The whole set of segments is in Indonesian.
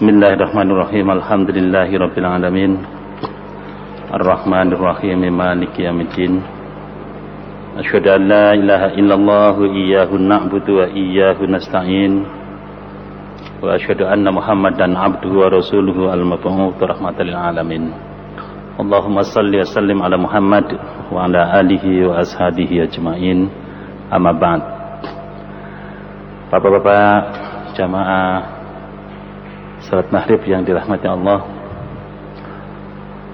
Bismillahirrahmanirrahim. Alhamdulillahirabbil alamin. Arrahmanirrahim. Maliki yaumiddin. Asyhadu an la ilaha illallah wa iyyahu na'budu wa iyyahu nasta'in. Wa asyhadu anna Muhammadan 'abduhu wa rasuluhu al-mab'uts rahmatan lil alamin. Allahumma shalli wa sallim ala Muhammad wa ala alihi wa ashabihi ajmain. Amma ba'd. Bapak-bapak jamaah salat maghrib yang dirahmati Allah,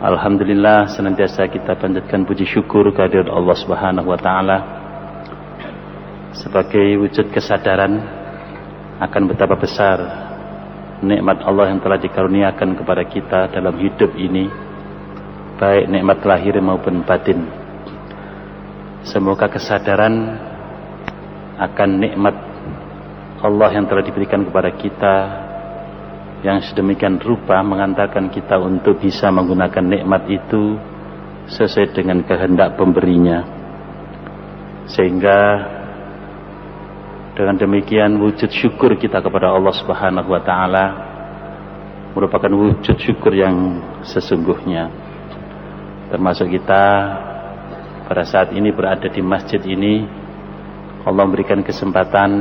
alhamdulillah senantiasa kita panjatkan puji syukur kehadirat Allah Subhanahu wa taala sebagai wujud kesadaran akan betapa besar nikmat Allah yang telah dikaruniakan kepada kita dalam hidup ini, baik nikmat lahir maupun batin. Semoga kesadaran akan nikmat Allah yang telah diberikan kepada kita yang sedemikian rupa mengantarkan kita untuk bisa menggunakan nikmat itu sesuai dengan kehendak pemberinya, sehingga dengan demikian wujud syukur kita kepada Allah Subhanahu wa taala merupakan wujud syukur yang sesungguhnya. Termasuk kita pada saat ini berada di masjid ini, Allah memberikan kesempatan,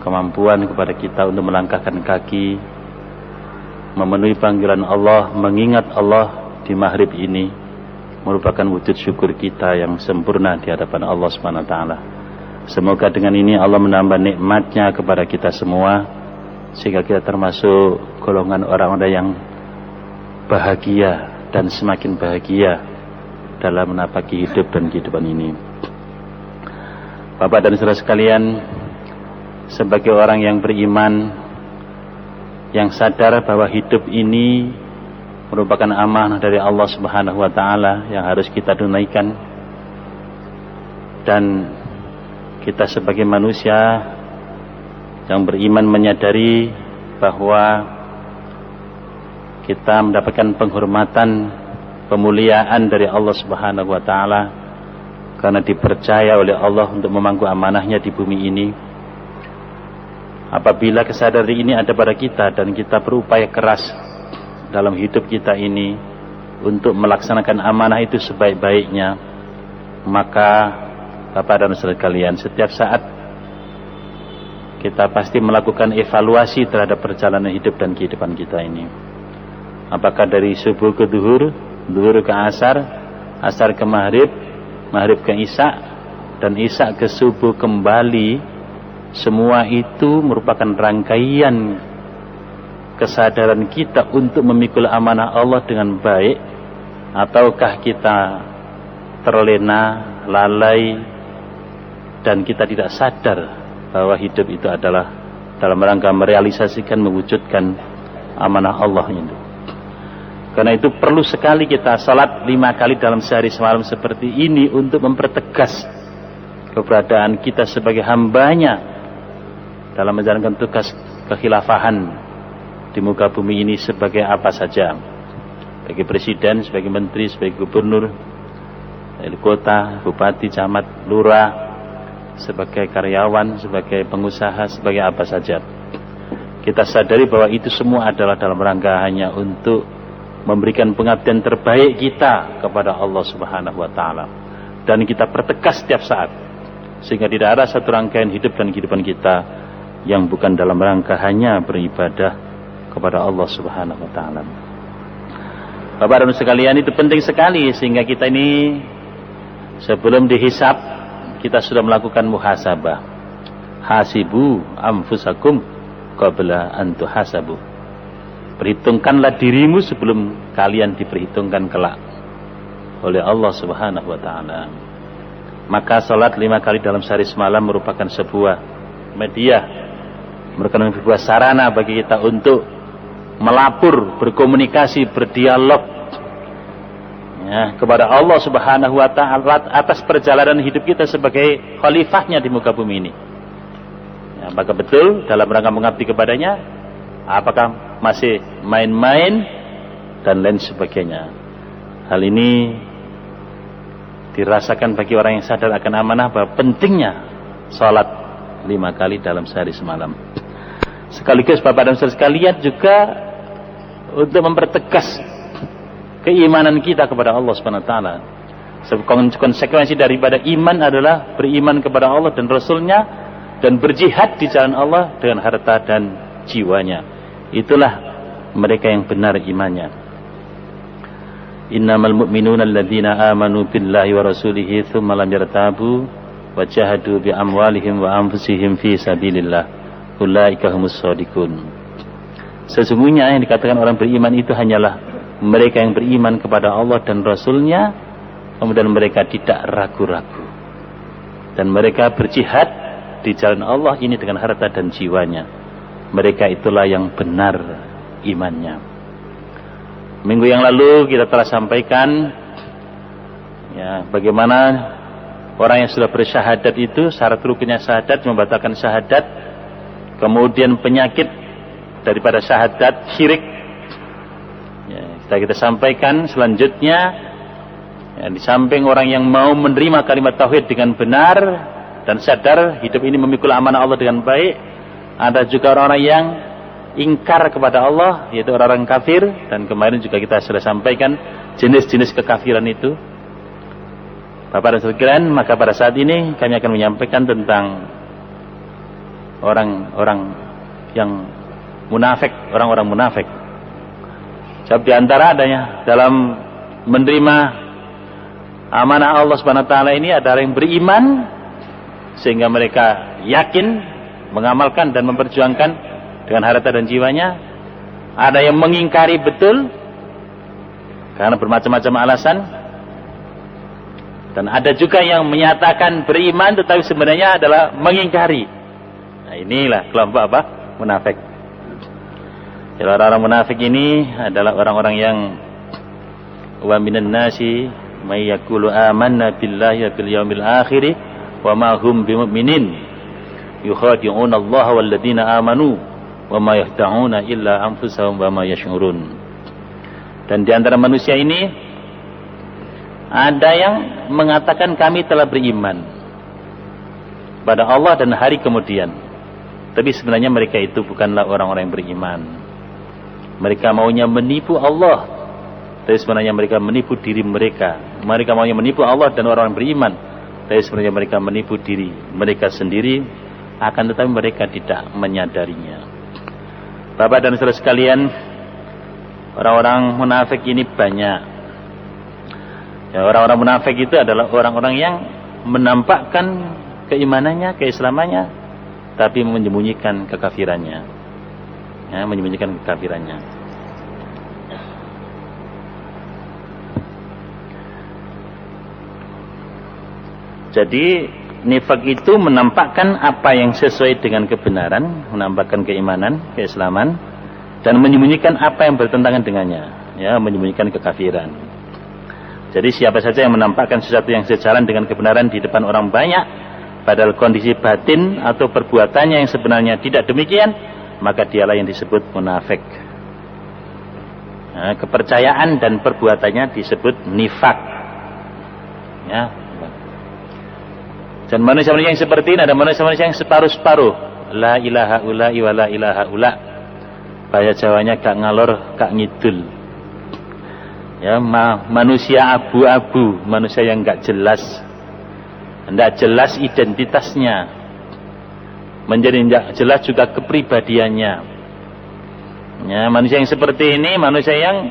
kemampuan kepada kita untuk melangkahkan kaki, memenuhi panggilan Allah, mengingat Allah di maghrib ini, merupakan wujud syukur kita yang sempurna di hadapan Allah Subhanahu wa taala. Semoga dengan ini Allah menambah nikmatnya kepada kita semua, sehingga kita termasuk golongan orang-orang yang bahagia dan semakin bahagia dalam menapaki hidup dan kehidupan ini. Bapak dan saudara sekalian, sebagai orang yang beriman, yang sadar bahwa hidup ini merupakan amanah dari Allah Subhanahu wa taala yang harus kita tunaikan, dan kita sebagai manusia yang beriman menyadari bahwa kita mendapatkan penghormatan, pemuliaan dari Allah Subhanahu wa taala karena dipercaya oleh Allah untuk memangku amanahnya di bumi ini. Apabila kesadaran ini ada pada kita dan kita berupaya keras dalam hidup kita ini untuk melaksanakan amanah itu sebaik-baiknya, maka Bapak dan saudara kalian, setiap saat kita pasti melakukan evaluasi terhadap perjalanan hidup dan kehidupan kita ini. Apakah dari subuh ke duhur, duhur ke asar, asar ke maghrib, maghrib ke isya, dan isya ke subuh kembali. Semua itu merupakan rangkaian kesadaran kita untuk memikul amanah Allah dengan baik, ataukah kita terlena, lalai, dan kita tidak sadar bahwa hidup itu adalah dalam rangka merealisasikan, mewujudkan amanah Allah itu. Karena itu perlu sekali kita salat 5 kali dalam sehari semalam seperti ini untuk mempertegas keberadaan kita sebagai hambanya dalam menjalankan tugas kekhilafahan di muka bumi ini sebagai apa saja, sebagai presiden, sebagai menteri, sebagai gubernur, wali kota, bupati, camat, lurah, sebagai karyawan, sebagai pengusaha, sebagai apa saja. Kita sadari bahwa itu semua adalah dalam rangka hanya untuk memberikan pengabdian terbaik kita kepada Allah Subhanahu wa taala, dan kita pertegas setiap saat sehingga tidak ada satu rangkaian hidup dan kehidupan kita yang bukan dalam rangka hanya beribadah kepada Allah Subhanahu wa taala. Bapak dan sekalian, itu penting sekali sehingga kita ini sebelum dihisab kita sudah melakukan muhasabah. Hasibu anfusakum qabla an tuhasabu. Perhitungkanlah dirimu sebelum kalian diperhitungkan kelak oleh Allah Subhanahu wa taala. Maka salat 5 kali dalam sehari semalam merupakan sebuah media, merupakan sebuah sarana bagi kita untuk melapor, berkomunikasi, berdialog ya, kepada Allah Subhanahu wa taala atas perjalanan hidup kita sebagai khalifahnya di muka bumi ini. Ya, apakah betul dalam rangka mengabdi kepadanya? Apakah masih main-main dan lain sebagainya? Hal ini dirasakan bagi orang yang sadar akan amanah bahwa pentingnya salat 5 kali dalam sehari semalam. sekaligus Bapak dan Saudara sekalian juga untuk mempertegas keimanan kita kepada Allah Subhanahu wa taala. Konsekuensi daripada iman adalah beriman kepada Allah dan Rasul-Nya dan berjihad di jalan Allah dengan harta dan jiwanya. Itulah mereka yang benar imannya. Innamal mu'minuna alladzina amanu billahi wa rasulihi tsumma lam yartabu wa jahadu bi amwalihim wa anfusihim fi sabilillah. Ulaika humus shadiqun. Sesungguhnya yang dikatakan orang beriman itu hanyalah mereka yang beriman kepada Allah dan Rasul-Nya, kemudian mereka tidak ragu-ragu dan mereka berjihad di jalan Allah ini dengan harta dan jiwanya. Mereka itulah yang benar imannya. Minggu yang lalu kita telah sampaikan ya, bagaimana orang yang sudah bersyahadat itu syarat rukunnya syahadat membatalkan syahadat, kemudian penyakit daripada syahadat syirik. Ya, kita sampaikan selanjutnya ya, di samping orang yang mau menerima kalimat tauhid dengan benar dan sadar hidup ini memikul amanah Allah dengan baik, ada juga orang-orang yang ingkar kepada Allah, yaitu orang-orang kafir. Dan kemarin juga kita sudah sampaikan jenis-jenis kekafiran itu. Bapak dan sekalian, maka pada saat ini kami akan menyampaikan tentang orang-orang yang munafik, orang-orang munafik. Sebab di antara adanya dalam menerima amanah Allah Subhanahu wa taala ini ada orang yang beriman sehingga mereka yakin mengamalkan dan memperjuangkan dengan harta dan jiwanya. Ada yang mengingkari betul karena bermacam-macam alasan, dan ada juga yang menyatakan beriman tetapi sebenarnya adalah mengingkari. Nah, inilah kelompok apa? Munafik. Jadi orang-orang munafik ini adalah orang-orang yang wa minan nasi may yaqulu amanna billahi wa bil yaumil akhir wa ma hum bimu'minin yukhadi'una Allah wal ladzina amanu wa ma yahda'una illa anfusahum wa ma yash'urun. Dan di antara manusia ini ada yang mengatakan kami telah beriman pada Allah dan hari kemudian, tapi sebenarnya mereka itu bukanlah orang-orang yang beriman. Mereka maunya menipu Allah, tapi sebenarnya mereka menipu diri mereka. Mereka maunya menipu Allah dan orang-orang beriman, tapi sebenarnya mereka menipu diri mereka sendiri, akan tetapi mereka tidak menyadarinya. Bapak dan saudara sekalian, orang-orang munafik ini banyak. Ya, orang-orang munafik itu adalah orang-orang yang menampakkan keimanannya, keislamannya, tapi menyembunyikan kekafirannya. Ya, menyembunyikan kekafirannya. Jadi nifak itu menampakkan apa yang sesuai dengan kebenaran, menampakkan keimanan, keislaman, dan menyembunyikan apa yang bertentangan dengannya, ya, menyembunyikan kekafiran. Jadi siapa saja yang menampakkan sesuatu yang sejalan dengan kebenaran di depan orang banyak, padahal kondisi batin atau perbuatannya yang sebenarnya tidak demikian, maka dialah yang disebut munafik. Nah, kepercayaan dan perbuatannya disebut nifak. Ya. Dan manusia-manusia yang seperti ini ada manusia-manusia yang separuh-separuh. La ilaha ula'i wa la ilaha ula'. Bahasa Jawanya gak ngalor, gak ngidul. Ya, manusia abu-abu, manusia yang gak jelas. Tidak jelas identitasnya. Menjadi tidak jelas juga kepribadiannya. Ya, manusia yang seperti ini, manusia yang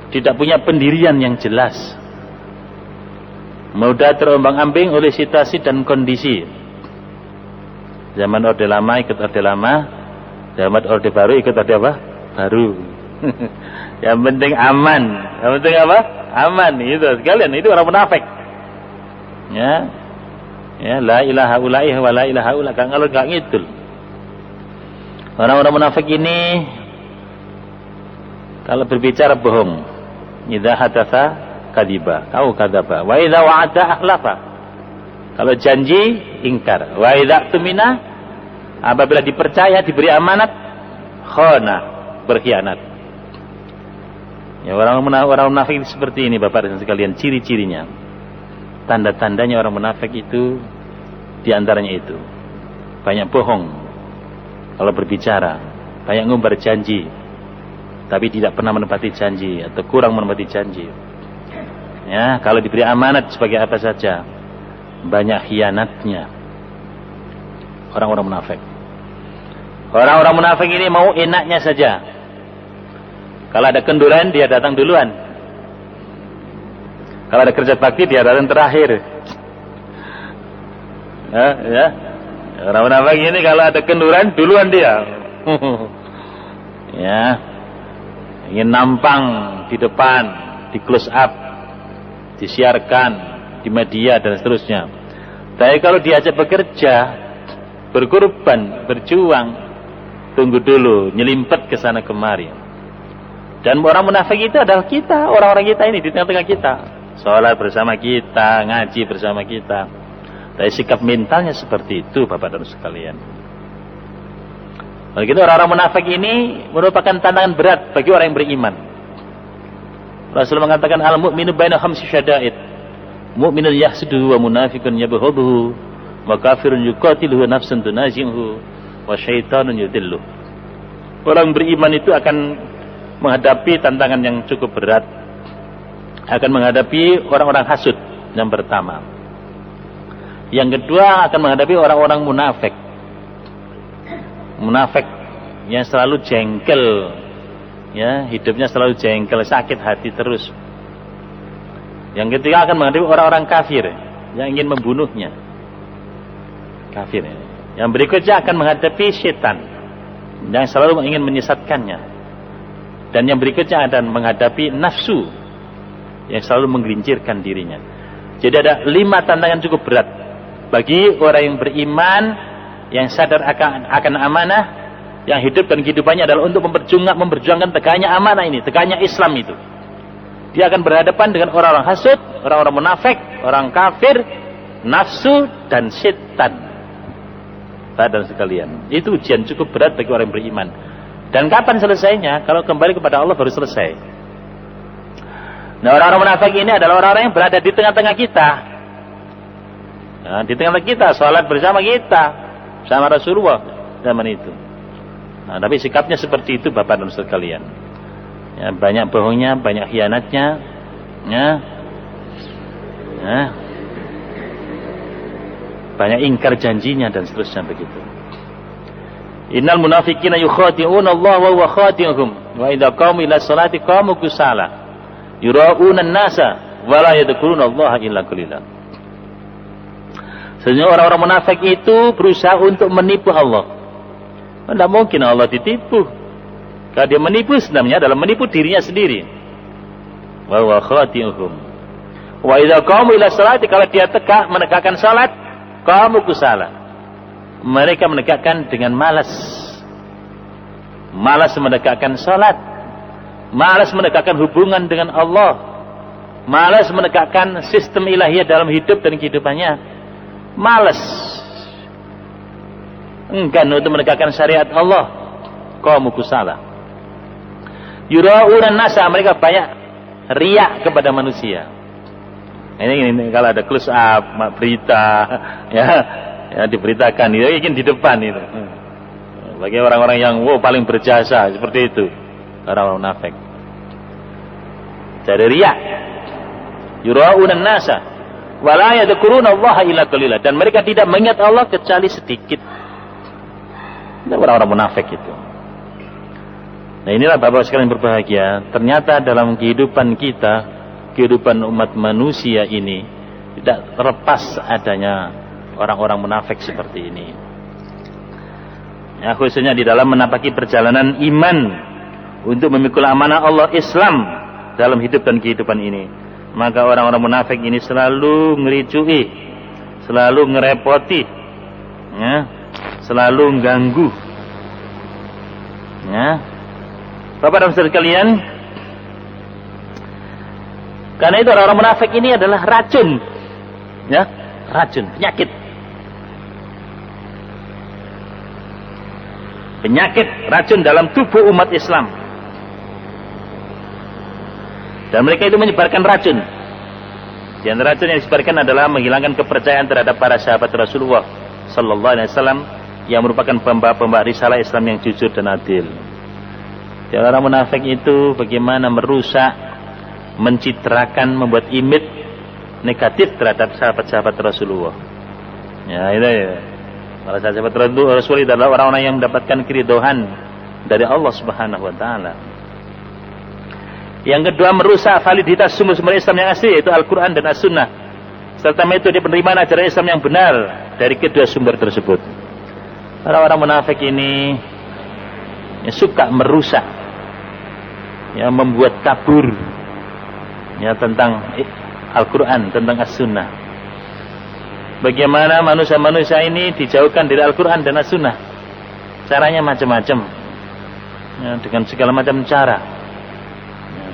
tidak punya pendirian yang jelas. Mudah terombang-ambing oleh situasi dan kondisi. Zaman Orde Lama ikut Orde Lama, zaman Orde Baru ikut Orde apa? Baru. Yang penting aman. Yang penting apa? Aman. Itu sekalian, itu orang munafik. Ya. Ya, la ilaha ula'i wa la ilaha ula', gak ngalur gak ngidul. Orang-orang munafik ini kalau berbicara bohong. Idza hadatsa kadiba, kau kadaba. Wa idza wa'ada akhlafa. Kalau janji ingkar. Wa idza tumina, apabila dipercaya diberi amanat, khana, berkhianat. Ya, orang munafik seperti ini Bapak dan sekalian, ciri-cirinya. Tanda-tandanya orang munafik itu di antaranya itu banyak bohong. kalau berbicara, banyak ngumbar janji, tapi tidak pernah menepati janji atau kurang menepati janji. Ya, kalau diberi amanat sebagai apa saja, banyak khianatnya. Orang-orang munafik. Orang-orang munafik ini mau enaknya saja. Kalau ada kenduran, dia datang duluan. Kalau ada kerja bakti, dia datang terakhir. Ya. Orang munafik ini kalau ada kenduran, duluan dia. Ya. Ingin nampang di depan, di close up, disiarkan di media dan seterusnya. Tapi kalau diajak bekerja, berkorban, berjuang, tunggu dulu, nyelimpet ke sana kemari. Dan orang munafik itu adalah kita, orang-orang kita ini di tengah-tengah kita. Sholat bersama kita, ngaji bersama kita. Tapi sikap mentalnya seperti itu, Bapak dan sekalian. Begitu orang-orang munafik ini merupakan tantangan berat bagi orang yang beriman. Rasulullah mengatakan al-mu'minu baina khamsi syada'id. Mu'minun yahsuduhu wa munafiqun yabghuduhu wa kafirun yuqatiluhu nafsun tunazi'uhu wa syaitanun yudilluh. Orang beriman itu akan menghadapi tantangan yang cukup berat. Akan menghadapi orang-orang hasud yang pertama. Yang kedua akan menghadapi orang-orang munafik. Munafik yang selalu jengkel, ya, hidupnya selalu jengkel, sakit hati terus. Yang ketiga akan menghadapi orang-orang kafir yang ingin membunuhnya. Kafir. Yang berikutnya akan menghadapi setan yang selalu ingin menyesatkannya. Dan yang berikutnya akan menghadapi nafsu yang selalu menggelincirkan dirinya. Jadi ada 5 tantangan cukup berat bagi orang yang beriman, yang sadar akan amanah, yang hidup dan kehidupannya adalah untuk memperjuangkan tegaknya amanah ini, tegaknya Islam itu. Dia akan berhadapan dengan orang-orang hasud, orang-orang munafik, orang kafir, nafsu dan setan. Dan sekalian, itu ujian cukup berat bagi orang yang beriman. Dan kapan selesainya? Kalau kembali kepada Allah baru selesai. Nah, orang-orang munafik ini adalah orang-orang yang berada di tengah-tengah kita. Nah, di tengah-tengah kita, sholat bersama kita, sama Rasulullah zaman itu. Nah, tapi sikapnya seperti itu, Bapak dan Saudara sekalian. Ya, banyak bohongnya, banyak khianatnya, ya. Ya. Banyak ingkar janjinya dan seterusnya begitu. Innal munafiqina yukhadi'una Allah wa huwa khadi'uhum wa idza qamu ila sholati qamu kusala yura'una an-nasa wa la yadhkuruna Allah illa qalila. Sesungguhnya orang-orang munafik itu berusaha untuk menipu Allah. Tidak mungkin Allah ditipu. Kalau dia menipu sebenarnya adalah menipu dirinya sendiri. Wa huwa khadi'uhum. Wa idza qamu ila sholati, kalau dia menegakkan salat, qamu kusala. Mereka menegakkan dengan malas. Malas menegakkan salat. Malas menegakkan hubungan dengan Allah. Malas menegakkan sistem ilahiyah dalam hidup dan kehidupannya. Malas. Enggan untuk menegakkan syariat Allah. Qamu kusala. Yura'una nasa, mereka banyak riak kepada manusia. Ini kalau ada close up, berita, ya diberitakan, ya ingin di depan itu. Bagi orang-orang yang paling berjasa seperti itu, orang-orang munafik. Jadi riak. Yura'una nasa wa la yadhkuruna Allah illa qalila, dan mereka tidak mengingat Allah kecuali sedikit. Ini orang-orang munafik itu. Nah, inilah Bapak sekalian berbahagia, ternyata dalam kehidupan kita, kehidupan umat manusia ini tidak terlepas adanya orang-orang munafik seperti ini. Ya, khususnya di dalam menapaki perjalanan iman untuk memikul amanah Allah Islam dalam hidup dan kehidupan ini. Maka orang-orang munafik ini selalu ngericui, selalu ngerepoti, ya, selalu ganggu. Ya. Bapak dan saudara sekalian, karena itu orang-orang munafik ini adalah racun, ya, racun, penyakit racun dalam tubuh umat Islam. Dan mereka itu menyebarkan racun. Di antara racun yang disebarkan adalah menghilangkan kepercayaan terhadap para sahabat Rasulullah sallallahu alaihi wasallam, yang merupakan pembawa risalah Islam yang jujur dan adil. Ya, orang munafik itu bagaimana merusak, mencitrakan, membuat image negatif terhadap sahabat-sahabat Rasulullah. Ya, itu ya. Para sahabat Rasul itu adalah orang-orang yang mendapatkan keridhaan dari Allah Subhanahu wa taala. Yang kedua, merusak validitas sumber-sumber Islam yang asli, yaitu Al-Qur'an dan As-Sunnah. Serta itu dia penerimaan ajaran Islam yang benar dari kedua sumber tersebut. Orang-orang munafik ini ya, suka merusak, ya, membuat kabur ya tentang Al-Quran, tentang As-Sunnah. Bagaimana manusia-manusia ini dijauhkan dari Al-Quran dan As-Sunnah? Caranya macam-macam, ya, dengan segala macam cara. Ya.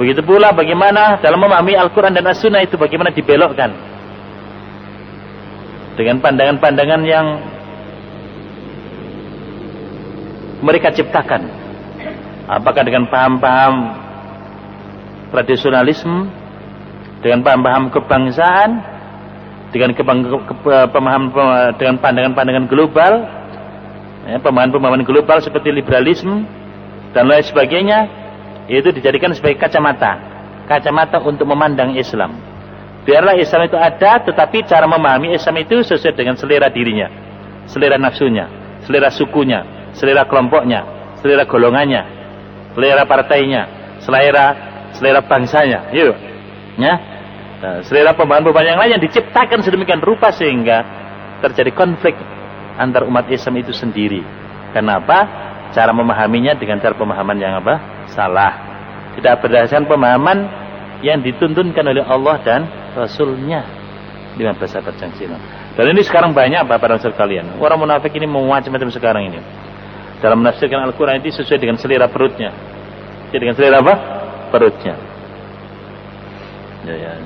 Begitu pula bagaimana dalam memahami Al-Quran dan As-Sunnah itu bagaimana dibelokkan dengan pandangan-pandangan yang mereka ciptakan. Apakah dengan paham-paham tradisionalisme, dengan paham-paham kebangsaan, dengan dengan pandangan-pandangan global, ya, pemahaman-pemahaman global seperti liberalisme dan lain sebagainya, itu dijadikan sebagai kacamata untuk memandang Islam. Biarlah Islam itu ada, tetapi cara memahami Islam itu sesuai dengan selera dirinya, selera nafsunya, selera sukunya, selera kelompoknya, selera golongannya, selera partainya, selera bangsanya, yuk, ya, selera pemahaman-pemahaman yang lain yang diciptakan sedemikian rupa sehingga terjadi konflik antar umat Islam itu sendiri. Kenapa? Cara memahaminya dengan cara pemahaman yang salah, tidak berdasarkan pemahaman yang dituntunkan oleh Allah dan Rasulnya. 15 abad yang silam. Dan ini sekarang banyak Bapak dan Saudara kalian. Orang munafik ini macam-macam sekarang ini. Dalam menafsirkan Al-Quran itu sesuai dengan selera perutnya. Sesuai dengan selera apa? Perutnya. Ya.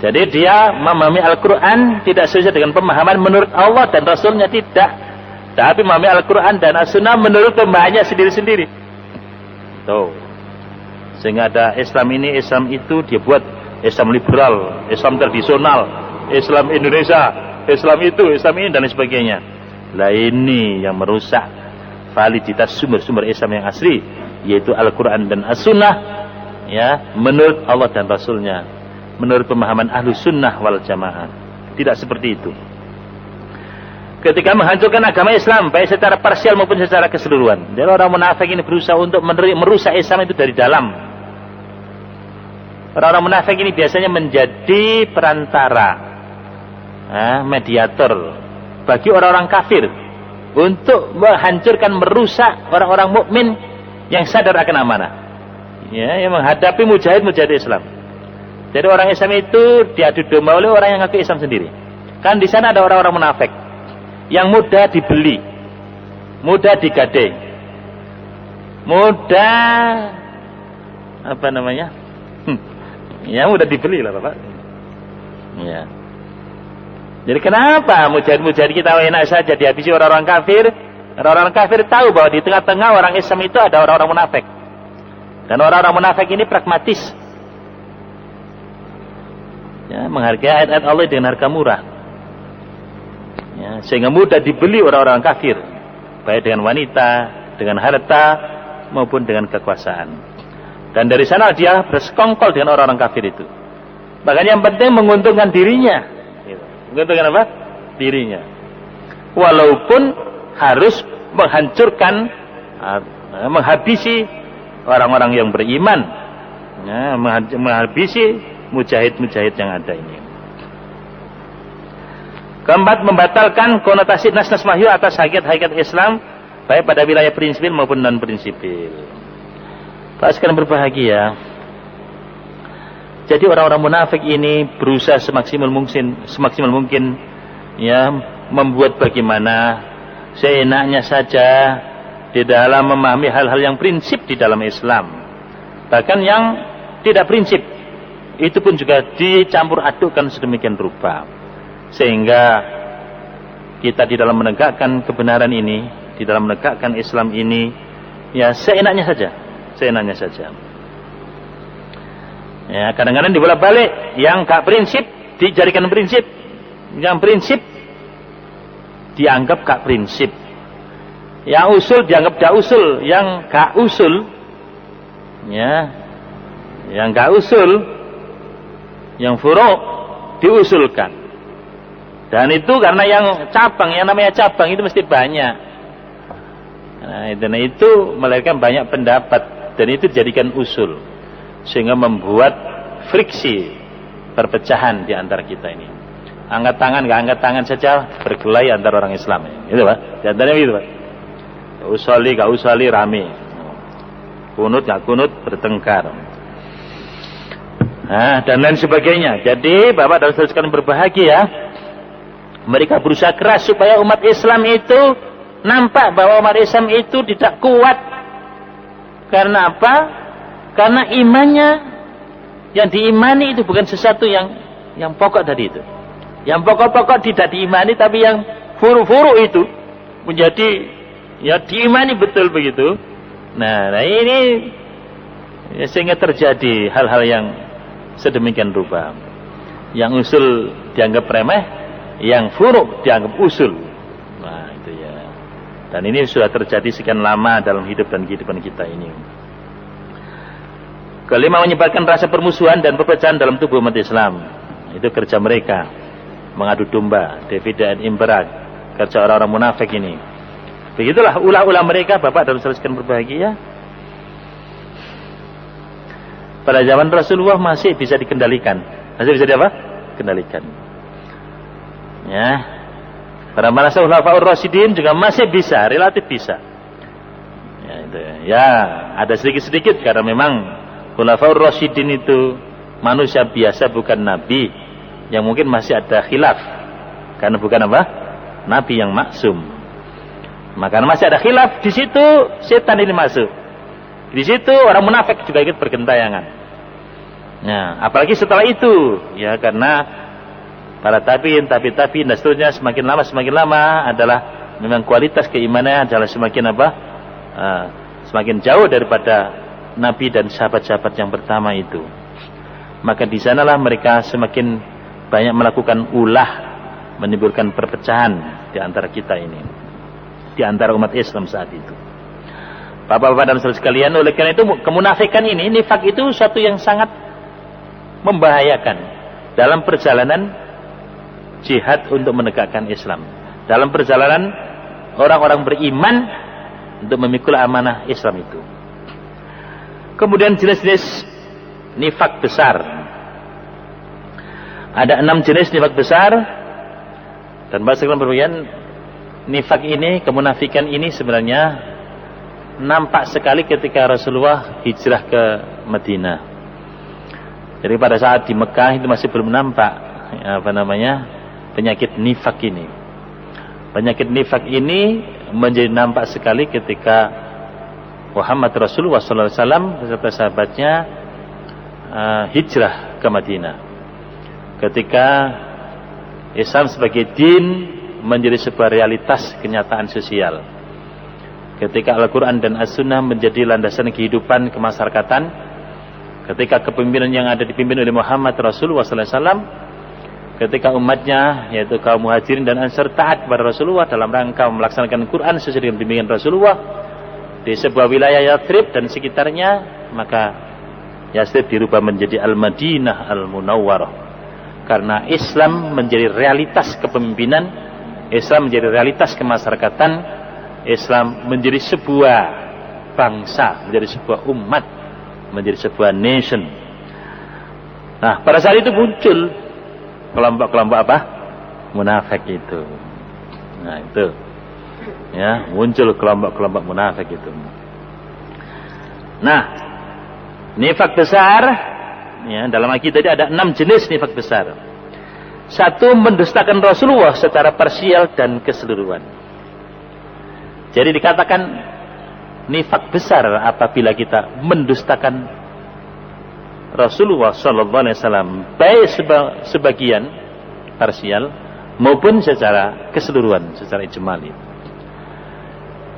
Jadi dia memahami Al-Quran tidak sesuai dengan pemahaman menurut Allah dan Rasulnya, tidak. Tapi memahami Al-Quran dan As-Sunnah menurut pemahamannya sendiri-sendiri. Tuh. Sehingga ada Islam ini, Islam itu dia buat Islam liberal, Islam tradisional, Islam Indonesia, Islam itu, Islam ini dan sebagainya. Lah ini yang merusak validitas sumber-sumber Islam yang asli, yaitu Al-Quran dan As-Sunnah, ya, menurut Allah dan Rasulnya, menurut pemahaman Ahlus Sunnah wal Jamaah. Tidak seperti itu. Ketika menghancurkan agama Islam, baik secara parsial maupun secara keseluruhan. Jadi orang munafik ini berusaha untuk merusak Islam itu dari dalam. Orang-orang munafik ini biasanya menjadi perantara, mediator bagi orang-orang kafir untuk menghancurkan, merusak orang-orang mukmin yang sadar akan amanah, ya, yang menghadapi mujahid Islam. Jadi orang Islam itu diadu domba oleh orang yang ngaku Islam sendiri. Kan di sana ada orang-orang munafik yang mudah dibeli, mudah digadai, mudah ya mudah dibeli lah Bapak. Ya. Jadi kenapa mujahid kita enak saja dihabisi orang-orang kafir? Orang-orang kafir tahu bahwa di tengah-tengah orang Islam itu ada orang-orang munafik. Dan orang-orang munafik ini pragmatis. Ya, menghargai ayat-ayat Allah dengan harga murah. Ya, sehingga mudah dibeli orang-orang kafir, baik dengan wanita, dengan harta maupun dengan kekuasaan. Dan dari sana dia bersekongkol dengan orang-orang kafir itu. Bahkan yang penting menguntungkan dirinya. Menguntungkan apa? Dirinya. Walaupun harus menghancurkan, menghabisi orang-orang yang beriman, ya, menghabisi mujahid-mujahid yang ada ini. Keempat, membatalkan konotasi nas-nas wahyu atas hakikat-hakikat Islam, baik pada wilayah prinsipil maupun non-prinsipil. Pak sekalian berbahagia. Jadi orang-orang munafik ini berusaha semaksimal mungkin, ya, membuat bagaimana seenaknya saja di dalam memahami hal-hal yang prinsip di dalam Islam. Bahkan yang tidak prinsip itu pun juga dicampur adukkan sedemikian rupa, sehingga kita di dalam menegakkan kebenaran ini, di dalam menegakkan Islam ini, ya seenaknya saja. Ya, kadang-kadang dibolak-balik, yang gak prinsip dijadikan prinsip, yang prinsip dianggap gak prinsip. Yang usul dianggap gak usul, yang gak usul, ya, yang gak usul, yang furu' diusulkan. Dan itu karena yang cabang, yang namanya cabang itu mesti banyak. Nah, itu melahirkan banyak pendapat dan itu dijadikan usul sehingga membuat friksi, perpecahan di antara kita ini. Angkat tangan, gak angkat tangan saja berkelahi antara orang Islam. Itu Pak, di antaranya gitu Pak. Usali gak usali rame, kunut gak kunut bertengkar, nah, dan lain sebagainya. Jadi Bapak dan Saudara sekalian berbahagia, mereka berusaha keras supaya umat Islam itu nampak bahwa umat Islam itu tidak kuat. Karena apa? Karena imannya, yang diimani itu bukan sesuatu yang pokok tadi itu. Yang pokok-pokok tidak diimani, tapi yang furu-furu itu menjadi ya diimani betul begitu. Nah ini ya, sehingga terjadi hal-hal yang sedemikian rupa. Yang usul dianggap remeh, yang furu' dianggap usul. Nah itu ya. Dan ini sudah terjadi sekian lama dalam hidup dan kehidupan kita ini. Kelima, menyebarkan rasa permusuhan dan perpecahan dalam tubuh umat Islam. Itu kerja mereka, mengadu domba, divide and impera, kerja orang-orang munafik ini. Begitulah ulah-ulah mereka, Bapak dan Saudara sekalian berbahagia. Pada zaman Rasulullah masih bisa dikendalikan. Masih bisa apa? Kendalikan. Ya. Pada masa Khulafaur Rasyidin juga masih bisa, relatif bisa. Ya, itu. Ya, ada sedikit-sedikit karena memang Khulafaur Rasyidin itu manusia biasa, bukan nabi. Yang mungkin masih ada khilaf. Karena bukan apa? Nabi yang maksum. Maka masih ada khilaf, di situ setan ini masuk. Di situ orang munafik juga ikut bergentayangan. Nah, apalagi setelah itu, ya karena para tabi'in dan seterusnya semakin lama adalah memang kualitas keimanan adalah semakin apa? Semakin jauh daripada Nabi dan sahabat-sahabat yang pertama itu. Maka di sanalah mereka semakin banyak melakukan ulah, menimbulkan perpecahan di antara kita ini, di antara umat Islam saat itu. Bapak-bapak dan saudara sekalian, oleh karena itu kemunafikan ini, nifak itu suatu yang sangat membahayakan dalam perjalanan jihad untuk menegakkan Islam, dalam perjalanan orang-orang beriman untuk memikul amanah Islam itu. Kemudian jenis-jenis nifak besar. Ada 6 jenis nifak besar, dan bahasa berbagian nifak ini, kemunafikan ini sebenarnya nampak sekali ketika Rasulullah hijrah ke Madinah. Jadi pada saat di Mekah itu masih belum nampak penyakit nifak ini. Penyakit nifak ini menjadi nampak sekali ketika Muhammad Rasulullah SAW beserta sahabatnya hijrah ke Madinah. Ketika Islam sebagai din menjadi sebuah realitas kenyataan sosial. Ketika Al-Quran dan As-Sunnah menjadi landasan kehidupan kemasyarakatan. Ketika kepemimpinan yang ada dipimpin oleh Muhammad Rasulullah SAW. Ketika umatnya, yaitu kaum muhajirin dan ansar, taat kepada Rasulullah dalam rangka melaksanakan Quran sesuai dengan bimbingan Rasulullah di sebuah wilayah Yathrib dan sekitarnya, maka Yathrib dirubah menjadi Al-Madinah Al-Munawwarah. Karena Islam menjadi realitas kepemimpinan, Islam menjadi realitas kemasyarakatan, Islam menjadi sebuah bangsa, menjadi sebuah umat, menjadi sebuah nation. Nah, pada saat itu muncul kelompok-kelompok apa? Munafik itu. Nah, itu. Ya, muncul kelompok-kelompok munafik itu. Nah, nifak besar, ya, dalam akidah tadi ada 6 jenis nifak besar. 1, mendustakan Rasulullah secara parsial dan keseluruhan. Jadi dikatakan nifak besar apabila kita mendustakan Rasulullah sallallahu alaihi wasallam baik sebagian parsial maupun secara keseluruhan, secara ijmali.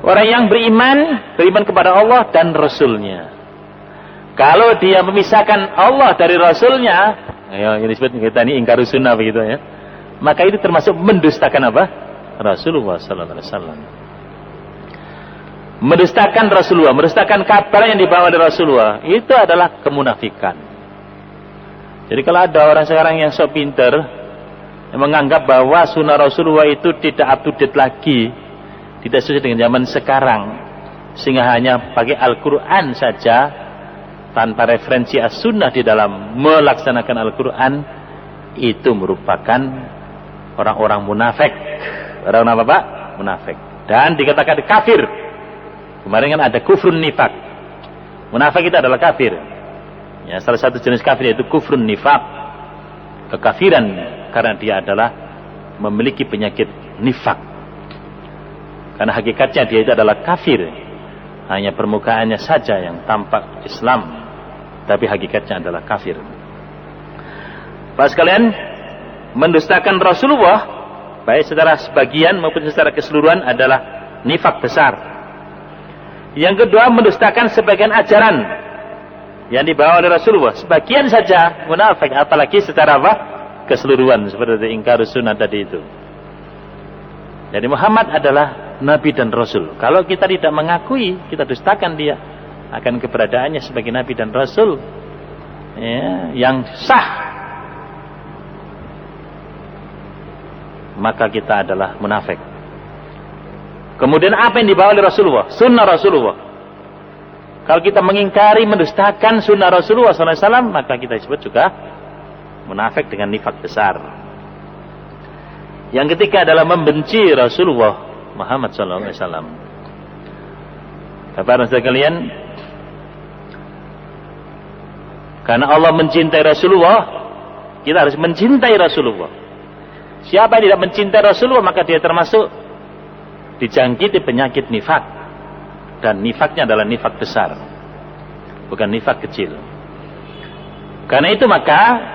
Orang yang beriman kepada Allah dan Rasulnya. Kalau dia memisahkan Allah dari Rasulnya, ya, ini disebut kita ini ingkar sunnah begitu ya. Maka itu termasuk mendustakan apa? Rasulullah sallallahu alaihi wasallam. Mendustakan Rasulullah, mendustakan kabar yang dibawa oleh Rasulullah, itu adalah kemunafikan. Jadi kalau ada orang sekarang yang sok pinter, yang menganggap bahwa sunnah Rasulullah itu tidak up to date lagi, tidak sesuai dengan zaman sekarang, sehingga hanya pakai Al-Quran saja, tanpa referensi as-sunnah di dalam melaksanakan Al-Quran, itu merupakan orang-orang munafik. Orang apa Pak? Munafik. Dan dikatakan kafir. Kemarin kan ada kufrun nifak. Munafik itu adalah kafir. Ya, salah satu jenis kafir yaitu kufrun nifak. Kekafiran karena dia adalah memiliki penyakit nifak. Karena hakikatnya dia itu adalah kafir. Hanya permukaannya saja yang tampak Islam, tapi hakikatnya adalah kafir. Pak sekalian, mendustakan Rasulullah, baik secara sebagian maupun secara keseluruhan adalah nifak besar. Yang kedua, mendustakan sebagian ajaran yang dibawa oleh Rasulullah. Sebagian saja munafik, apalagi secara apa? Keseluruhan, seperti ingkarus sunnah tadi itu. Jadi Muhammad adalah Nabi dan Rasul. Kalau kita tidak mengakui, kita dustakan dia akan keberadaannya sebagai Nabi dan Rasul, ya, yang sah, maka kita adalah munafik. Kemudian apa yang dibawa oleh Rasulullah? Sunnah Rasulullah. Kalau kita mengingkari, mendustakan sunnah Rasulullah SAW, maka kita disebut juga munafik dengan nifak besar. Yang ketiga adalah membenci Rasulullah Muhammad SAW. Bapak dan sekalian, karena Allah mencintai Rasulullah, kita harus mencintai Rasulullah. Siapa yang tidak mencintai Rasulullah, maka dia termasuk dijangkiti penyakit nifak. Dan nifaknya adalah nifak besar, bukan nifak kecil. Karena itu maka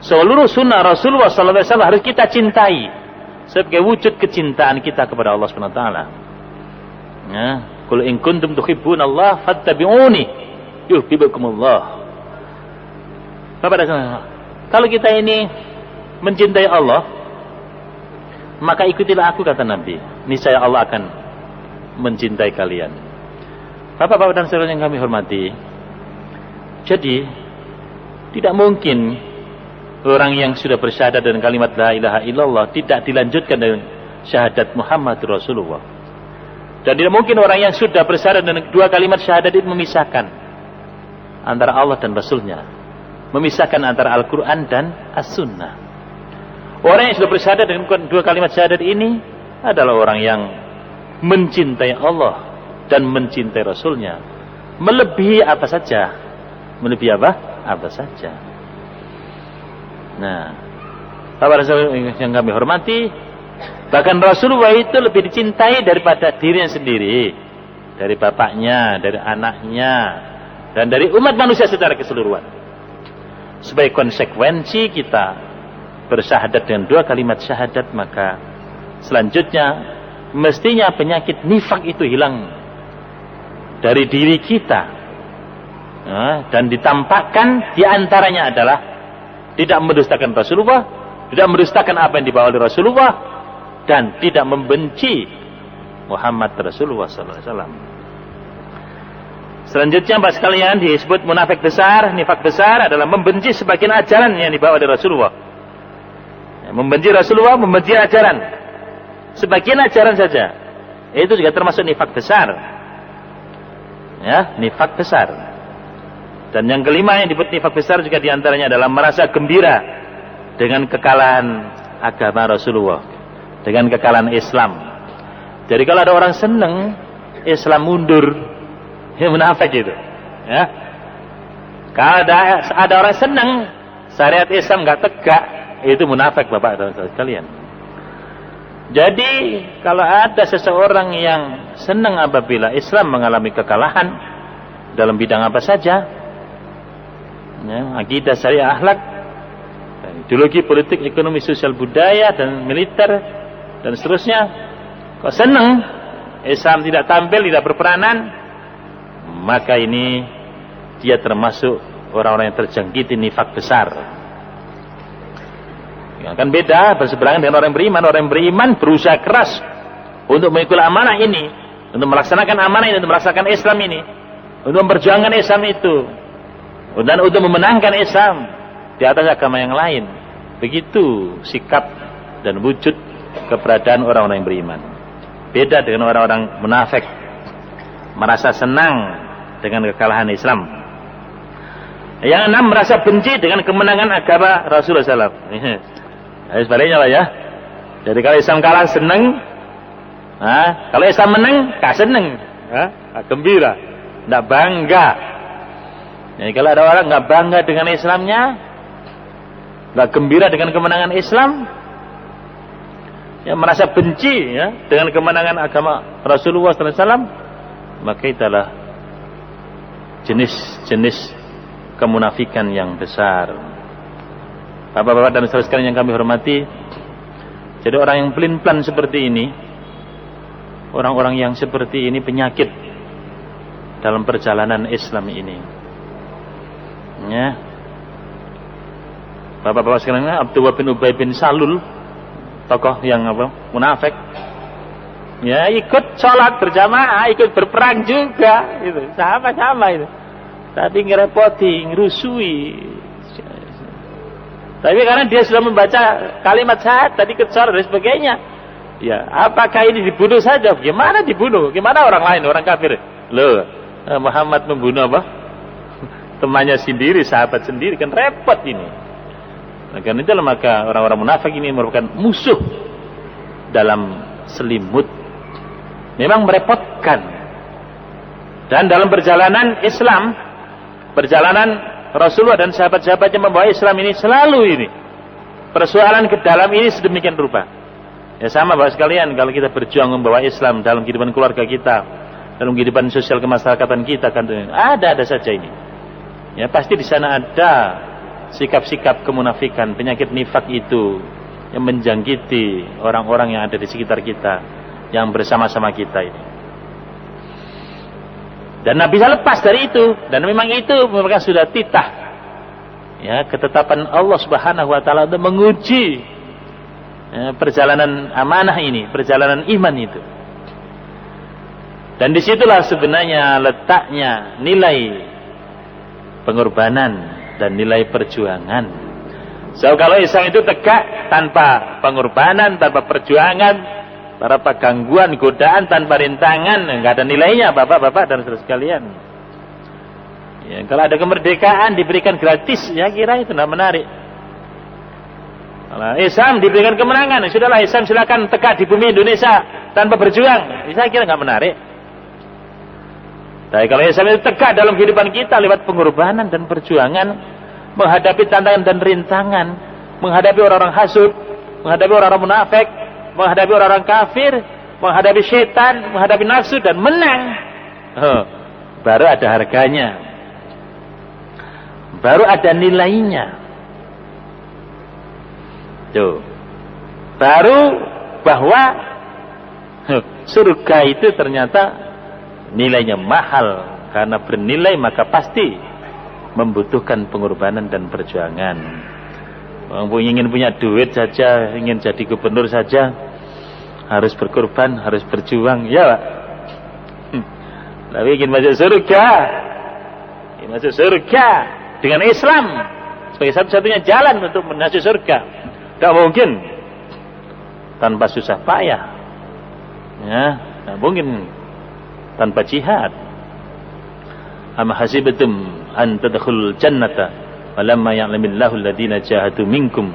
seluruh sunnah Rasulullah SAW harus kita cintai sebagai wujud kecintaan kita kepada Allah SWT. Ya, qul in kuntum tuhibbunallaha fattabi'uni yuhibbukumullah. Bapak dan Saudara, kalau kita ini mencintai Allah, maka ikutilah aku, kata Nabi, niscaya Allah akan mencintai kalian. Bapak-bapak dan saudara yang kami hormati, jadi tidak mungkin orang yang sudah bersyahadat dengan kalimat la ilaha illallah tidak dilanjutkan dengan syahadat Muhammad Rasulullah. Dan tidak mungkin orang yang sudah bersyahadat dengan dua kalimat syahadat itu memisahkan antara Allah dan Rasulnya, memisahkan antara Al-Quran dan As-Sunnah. Orang yang sudah bersyahadat dengan dua kalimat syahadat ini adalah orang yang mencintai Allah dan mencintai Rasulnya, melebihi apa saja. Melebihi apa? Apa saja. Nah, Bapak yang kami hormati, bahkan Rasulullah itu lebih dicintai daripada dirinya sendiri, dari bapaknya, dari anaknya, dan dari umat manusia secara keseluruhan. Sebagai konsekuensi kita bersyahadat dengan dua kalimat syahadat, maka selanjutnya mestinya penyakit nifak itu hilang dari diri kita, dan ditampakkan diantaranya adalah tidak mendustakan Rasulullah, tidak mendustakan apa yang dibawa oleh Rasulullah, dan tidak membenci Muhammad Rasulullah SAW. Selanjutnya Bapak sekalian, disebut munafik besar, nifak besar adalah membenci sebagian ajaran yang dibawa oleh Rasulullah. Membenci Rasulullah, membenci ajaran, sebagian ajaran saja, itu juga termasuk nifak besar. Ya, nifak besar. Dan yang kelima yang disebut nifak besar juga diantaranya adalah merasa gembira dengan kekalahan agama Rasulullah, dengan kekalahan Islam. Jadi kalau ada orang senang Islam mundur, ya munafik itu. Ya. Kalau ada orang senang syariat Islam nggak tegak, itu munafik, Bapak dan Saudara sekalian. Jadi kalau ada seseorang yang senang apabila Islam mengalami kekalahan dalam bidang apa saja, ya, akidah, syariah, akhlak, ideologi, politik, ekonomi, sosial, budaya, dan militer, dan seterusnya, kok senang Islam tidak tampil, tidak berperanan, maka ini dia termasuk orang-orang yang terjangkiti nifak besar. Kan beda berseberangan dengan orang yang beriman. Orang yang beriman berusaha keras untuk mengikul amanah ini, untuk melaksanakan amanah ini, untuk melaksanakan Islam ini, untuk memperjuangkan Islam itu, dan untuk memenangkan Islam di atas agama yang lain. Begitu sikap dan wujud keberadaan orang-orang yang beriman. Beda dengan orang-orang munafik, merasa senang dengan kekalahan Islam. Yang enam, merasa benci dengan kemenangan agama Rasulullah SAW. Sebaliknya lah ya. Jadi kalau Islam kalah senang, kalau Islam menang gak senang, gembira, tidak bangga. Jadi kalau ada orang nggak bangga dengan Islamnya, nggak gembira dengan kemenangan Islam, ya merasa benci ya dengan kemenangan agama Rasulullah SAW, maka itulah jenis-jenis kemunafikan yang besar. Bapak-bapak dan saudara sekalian yang kami hormati, jadi orang yang pelin-pelan seperti ini, orang-orang yang seperti ini penyakit dalam perjalanan Islam ini. Ya. Bapak-bapak sekalian, Abdullah bin Ubay bin Salul, tokoh yang munafik, ya ikut sholat berjamaah, ikut berperang juga, itu sama-sama itu. Tapi ngerepoti, ngerusui. Tapi karena dia sudah membaca kalimat syahadat, tadi kecor dan sebagainya. Ya, apakah ini dibunuh saja? Gimana dibunuh? Gimana orang lain, orang kafir? Loh, Muhammad membunuh apa? Temannya sendiri, sahabat sendiri, kan repot ini. Nah, karena itulah maka orang-orang munafik ini merupakan musuh dalam selimut. Memang merepotkan. Dan dalam perjalanan Islam, perjalanan Rasulullah dan sahabat-sahabatnya membawa Islam ini selalu ini persoalan ke dalam ini sedemikian rupa. Ya sama Bapak sekalian, kalau kita berjuang membawa Islam dalam kehidupan keluarga kita, dalam kehidupan sosial kemasyarakatan kita, kan ada saja ini. Ya pasti di sana ada sikap-sikap kemunafikan, penyakit nifak itu yang menjangkiti orang-orang yang ada di sekitar kita, yang bersama-sama kita ini. Dan Nabi bisa lepas dari itu. Dan memang itu merupakan sudah titah, ya, ketetapan Allah Subhanahu Wa Taala untuk menguji perjalanan amanah ini, perjalanan iman itu. Dan disitulah sebenarnya letaknya nilai pengorbanan dan nilai perjuangan. So kalau Islam itu tegak tanpa pengorbanan, tanpa perjuangan, tanpa gangguan, godaan, tanpa rintangan, nggak ada nilainya, bapak-bapak dan saudara sekalian. Ya, kalau ada kemerdekaan diberikan gratis, ya kira itu tidak menarik. Kalau Islam diberikan kemenangan, sudahlah Islam silakan tegak di bumi Indonesia tanpa berjuang, saya kira nggak menarik. Tapi kalau Islam itu tegak dalam kehidupan kita lewat pengorbanan dan perjuangan, menghadapi tantangan dan rintangan, menghadapi orang-orang hasud, menghadapi orang-orang munafik, menghadapi orang-orang kafir, menghadapi setan, menghadapi nafsu dan menang, baru ada harganya, baru ada nilainya. Tuh, baru bahwa surga itu ternyata nilainya mahal, karena bernilai maka pasti membutuhkan pengorbanan dan perjuangan. Ingin punya duit saja, ingin jadi gubernur saja, harus berkorban, harus berjuang, ya Pak. Tapi ingin masuk surga dengan Islam sebagai satu-satunya jalan untuk masuk surga, tidak mungkin tanpa susah payah, ya, tidak mungkin tanpa jihad. Am hasibatum an tadkhulul jannata walamma ya'lamillahu alladhina jahadu minkum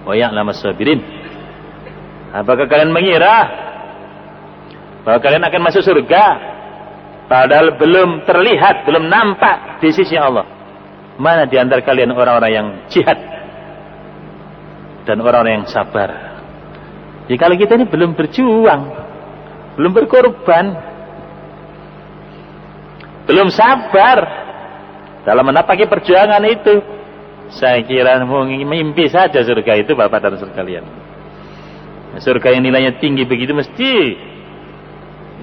wa ya'lamas sabirin. Apakah kalian mengira bahwa kalian akan masuk surga padahal belum terlihat, belum nampak di sisi Allah? Mana di antara kalian orang-orang yang jihad dan orang-orang yang sabar? Jadi kalau kita ini belum berjuang, belum berkorban, belum sabar dalam menapaki perjuangan itu, saya kira mimpi saja surga itu, Bapak dan saudara sekalian. Surga yang nilainya tinggi begitu mesti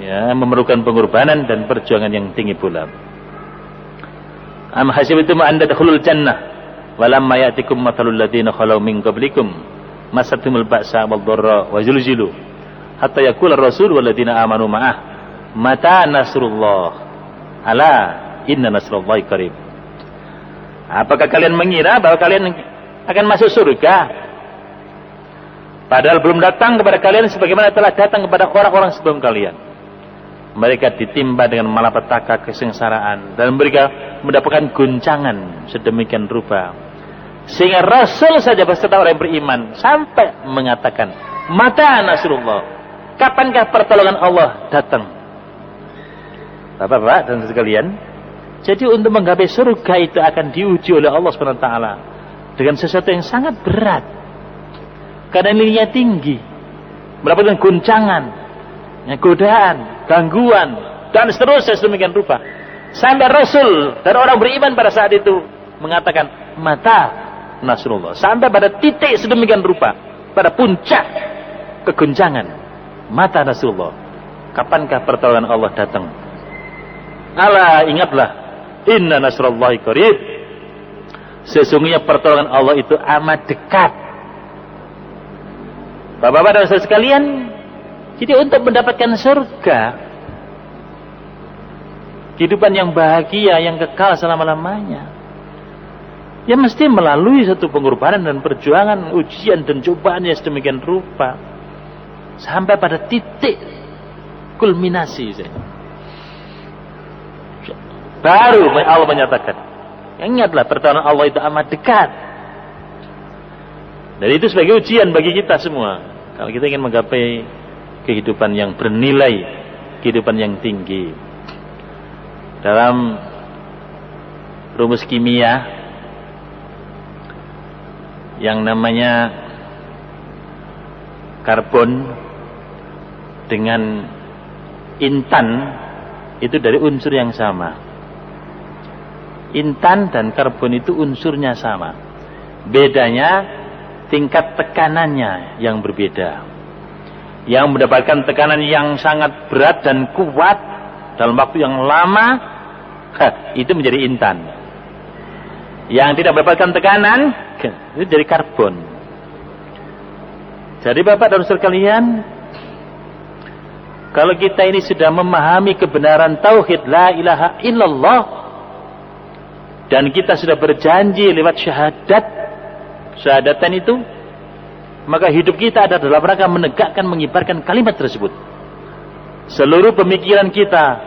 ya memerlukan pengorbanan dan perjuangan yang tinggi pula. Am hasibtum an tadkhulul jannah walamma ya'tikum mathalul ladzina khalau min qablikum masatumul ba'sa wad dharra wa zulzilu hatta yaqula ar-rasul wal ladzina amanu ma'ah mata nasrullah ala inna nasrullahi qarib. Apakah kalian mengira bahwa kalian akan masuk surga padahal belum datang kepada kalian sebagaimana telah datang kepada orang-orang sebelum kalian? Mereka ditimpa dengan malapetaka kesengsaraan dan mereka mendapatkan guncangan sedemikian rupa sehingga Rasul saja beserta orang yang beriman sampai mengatakan mata nasrullah, kapankah pertolongan Allah datang? Bapak-bapak dan sekalian, jadi untuk menggapai surga itu akan diuji oleh Allah SWT dengan sesuatu yang sangat berat karena nilainya tinggi, mendapatkan guncangan, godaan, gangguan dan seterusnya sedemikian rupa sampai Rasul dan orang beriman pada saat itu mengatakan mata nasrullah, sampai pada titik sedemikian rupa, pada puncak keguncangan, mata nasrullah, kapankah pertolongan Allah datang? Ala, ingatlah, inna nasrullahi qarib, sesungguhnya pertolongan Allah itu amat dekat. Bapak-bapak dan saudara sekalian, jadi untuk mendapatkan surga, kehidupan yang bahagia, yang kekal selama-lamanya, ya mesti melalui satu pengorbanan dan perjuangan, ujian dan cobaan yang sedemikian rupa sampai pada titik kulminasi. Baru Allah menyatakan, ingatlah pertolongan Allah itu amat dekat. Dan itu sebagai ujian bagi kita semua kalau kita ingin menggapai kehidupan yang bernilai, kehidupan yang tinggi. Dalam rumus kimia yang namanya karbon dengan intan itu dari unsur yang sama. Intan dan karbon itu unsurnya sama. Bedanya tingkat tekanannya yang berbeda. Yang mendapatkan tekanan yang sangat berat dan kuat dalam waktu yang lama, itu menjadi intan. Yang tidak mendapatkan tekanan, itu jadi karbon. Jadi Bapak dan Saudara sekalian, kalau kita ini sudah memahami kebenaran tauhid la ilaha illallah, dan kita sudah berjanji lewat syahadatan itu, maka hidup kita ada dalam rangka menegakkan, mengibarkan kalimat tersebut. Seluruh pemikiran kita,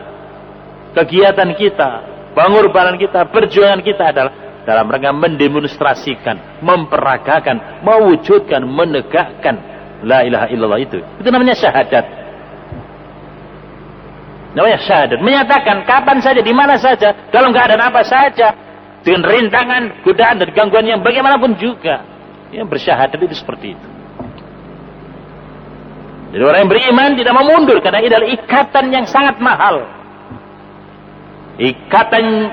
kegiatan kita, pengorbanan kita, perjuangan kita adalah dalam rangka mendemonstrasikan, memperagakan, mewujudkan, menegakkan la ilaha illallah itu. Itu namanya syahadat. Namanya syahadat, menyatakan kapan saja, di mana saja, dalam keadaan apa saja, dengan rintangan, godaan dan gangguan yang bagaimanapun juga, yang bersyahadat itu seperti itu. Jadi orang yang beriman tidak mau mundur karena ini adalah ikatan yang sangat mahal, ikatan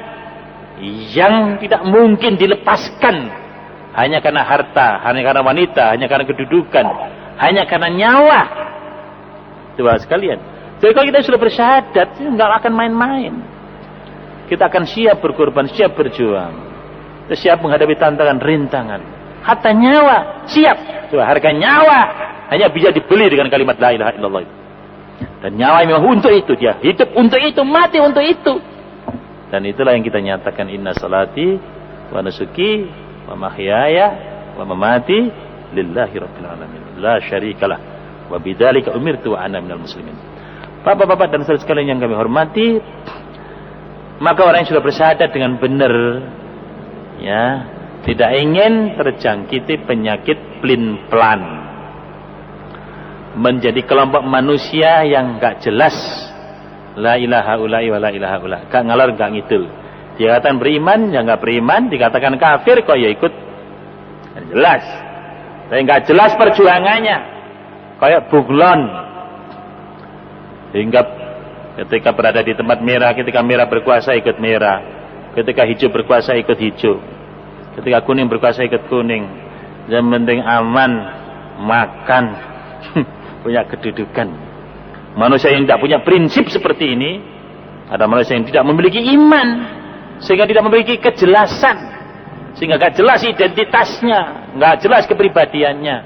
yang tidak mungkin dilepaskan hanya karena harta, hanya karena wanita, hanya karena kedudukan, hanya karena nyawa. Coba sekalian, jadi kalau kita sudah bersyahadat, nggak akan main-main. Kita akan siap berkorban, siap berjuang, siap menghadapi tantangan, rintangan, hatta nyawa siap. Coba, harga nyawa hanya bisa dibeli dengan kalimat la ilaha illallah itu. Dan nyawa memang untuk itu, dia hidup untuk itu, mati untuk itu. Dan itulah yang kita nyatakan, inna salati wa nusuki wa mahyaya wa mamati lillahi rabbil alamin la syarikalah wa bidzalika umirtu wa ana minal muslimin. Bapak-bapak dan saudara sekalian yang kami hormati, maka orang yang sudah bersyahadat dengan benar, ya, tidak ingin terjangkiti penyakit plin-plan, menjadi kelompok manusia yang gak jelas, la ilaha ulai wa la ilaha ula, gak ngalor gak ngidul. Dikatakan beriman, ya gak beriman. Dikatakan kafir, kok ya ikut. Jelas. Tapi gak jelas perjuangannya, kayak buglon. Hingga ketika berada di tempat merah, ketika merah berkuasa ikut merah, ketika hijau berkuasa ikut hijau, ketika kuning berkuasa ikut kuning. Yang penting aman, makan, punya kedudukan. Manusia yang tidak punya prinsip seperti ini, ada manusia yang tidak memiliki iman, sehingga tidak memiliki kejelasan, sehingga gak jelas identitasnya, gak jelas kepribadiannya.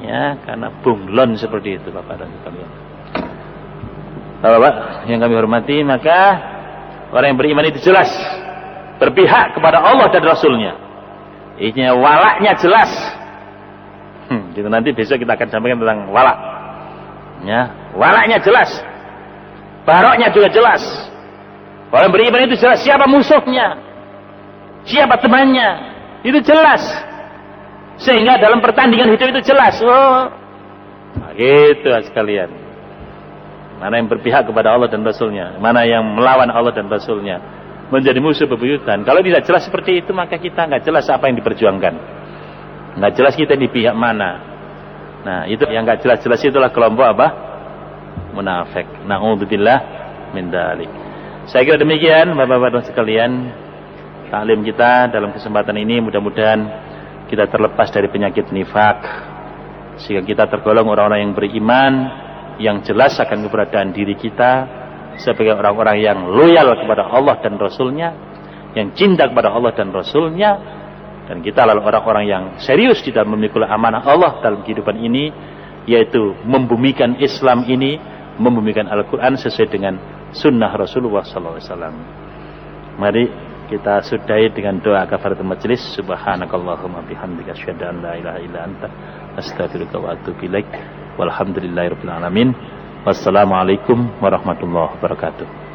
Ya, karena bunglon seperti itu Bapak dan sekalian. Bapak yang kami hormati, maka orang yang beriman itu jelas berpihak kepada Allah dan Rasulnya. Ini walaknya jelas. Gitu nanti besok kita akan sampaikan tentang walak. Ya, walaknya jelas. Baroknya juga jelas. Orang beriman itu jelas siapa musuhnya, siapa temannya, itu jelas. Sehingga dalam pertandingan hidup itu jelas. Oh, nah gitu sekalian. Mana yang berpihak kepada Allah dan Rasulnya, mana yang melawan Allah dan Rasulnya, menjadi musuh bebuyutan. Kalau tidak jelas seperti itu, maka kita nggak jelas apa yang diperjuangkan, nggak jelas kita di pihak mana. Nah, itu yang nggak jelas-jelas itulah kelompok apa? Munafik. Na'udzubillah min dzalik. Saya kira demikian Bapak-bapak sekalian, taklim kita dalam kesempatan ini mudah-mudahan kita terlepas dari penyakit nifak, sehingga kita tergolong orang-orang yang beriman, yang jelas akan keberadaan diri kita sebagai orang-orang yang loyal kepada Allah dan Rasulnya, yang cinta kepada Allah dan Rasulnya, dan kita adalah orang-orang yang serius di dalam memikul amanah Allah dalam kehidupan ini, yaitu membumikan Islam ini, membumikan Al-Quran sesuai dengan sunnah Rasulullah SAW. Mari kita sudahi dengan doa kafaratul majelis. Subhanakallahumma bihamdika asyhadu an la ilaha illa anta astaghfiruka wa atubu ilaik. Walhamdulillahirabbil alamin. Wassalamualaikum warahmatullahi wabarakatuh.